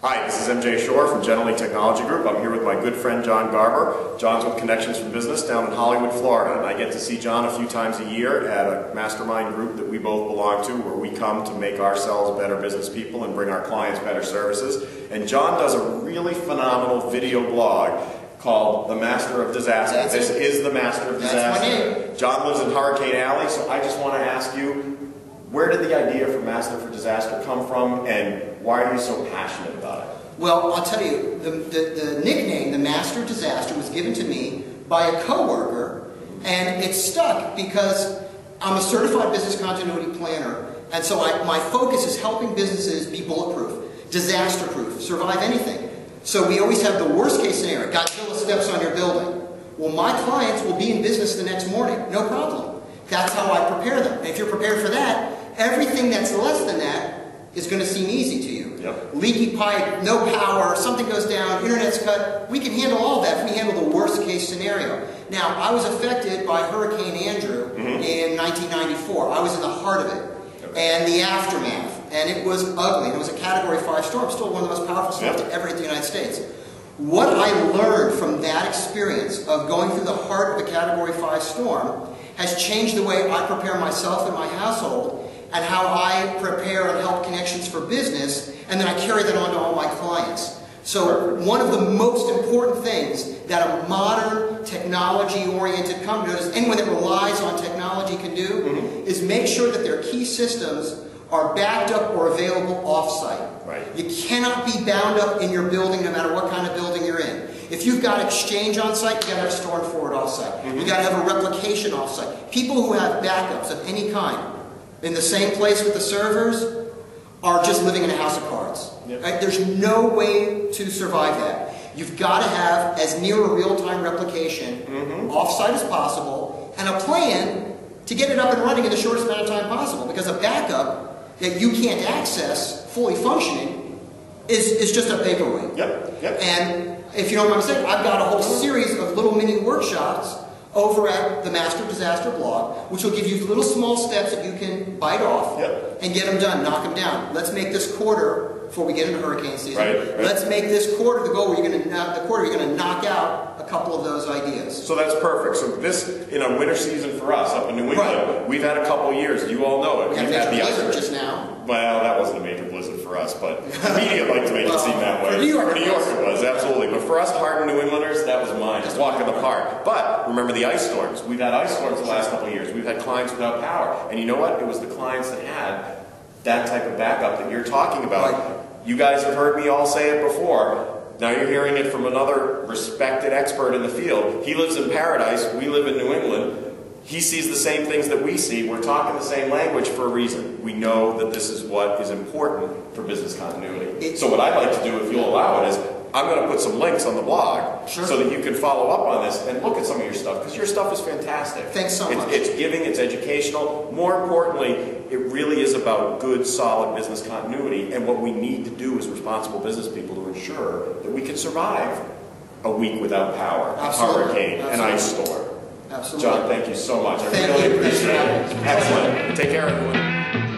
Hi, this is MJ Shore from Jenaly Technology Group. I'm here with my good friend John Garber. John's with Connections for Business down in Hollywood, Florida. And I get to see John a few times a year at a mastermind group that we both belong to, where we come to make ourselves better business people and bring our clients better services. And John does a really phenomenal video blog called The Master of Disaster. This is The Master of Disaster. That's my name. John lives in Hurricane Alley, so I just want to ask you, where did the idea for Master for Disaster come from, and why are you so passionate about it? Well, I'll tell you, the nickname, the Master of Disaster, was given to me by a coworker, and it stuck because I'm a certified business continuity planner, and so my focus is helping businesses be bulletproof, disaster-proof, survive anything. So we always have the worst-case scenario. Godzilla steps on your building. Well, my clients will be in business the next morning, no problem. That's how I prepare them. And if you're prepared for that, everything that's less than that is going to seem easy to you. Yep. Leaky pipe, no power, something goes down, internet's cut. We can handle all that if we handle the worst case scenario. Now, I was affected by Hurricane Andrew in 1994. I was in the heart of it. And the aftermath. And it was ugly. And it was a Category 5 storm, still one of the most powerful storms to ever hit the United States. What I learned from that experience of going through the heart of a Category 5 storm has changed the way I prepare myself and my household, and how I prepare and help Connections for Business, and then I carry that on to all my clients. So one of the most important things that a modern, technology-oriented company, notice anyone that relies on technology can do, is make sure that their key systems are backed up or available off-site. Right. You cannot be bound up in your building no matter what kind of building you're in. If you've got Exchange on-site, you've got to have Store and Forward off-site. You've got to have a replication off-site. People who have backups of any kind in the same place with the servers are just living in a house of cards. Right? There's no way to survive that. You've got to have as near a real-time replication off-site as possible, and a plan to get it up and running in the shortest amount of time possible, because a backup that you can't access fully functioning is just a paperweight. And if you don't mind me saying, I've got a whole series of little mini workshops over at the Master of Disaster blog, which will give you little small steps that you can bite off and get them done, knock them down. Let's make this quarter, before we get into hurricane season, let's make this quarter the goal where you're going to knock out a couple of those ideas. So that's perfect. So this, in a winter season for us up in New England, we've had a couple of years. You all know it. We've had the blizzard just now. Well, that wasn't a major blizzard for us, but the media liked to make it seem that way. For New York it was, absolutely. But for us hardened New Englanders, that was mine. Just walk in the park. But remember the ice storms. We've had ice storms the last couple of years. We've had clients without power. And you know what? It was the clients that had that type of backup that you're talking about. You guys have heard me all say it before. Now you're hearing it from another respected expert in the field. He lives in paradise. We live in New England. He sees the same things that we see. We're talking the same language for a reason. We know that this is what is important for business continuity. So what I'd like to do, if you'll allow it, is I'm going to put some links on the blog so that you can follow up on this and look at some of your stuff, because your stuff is fantastic. Thanks so much. It's giving, it's educational. More importantly, it really is about good, solid business continuity, and what we need to do as responsible business people to ensure that we can survive a week without power, a hurricane, an ice storm. Absolutely. John, thank you so much. I really appreciate it. Excellent. Take care, everyone.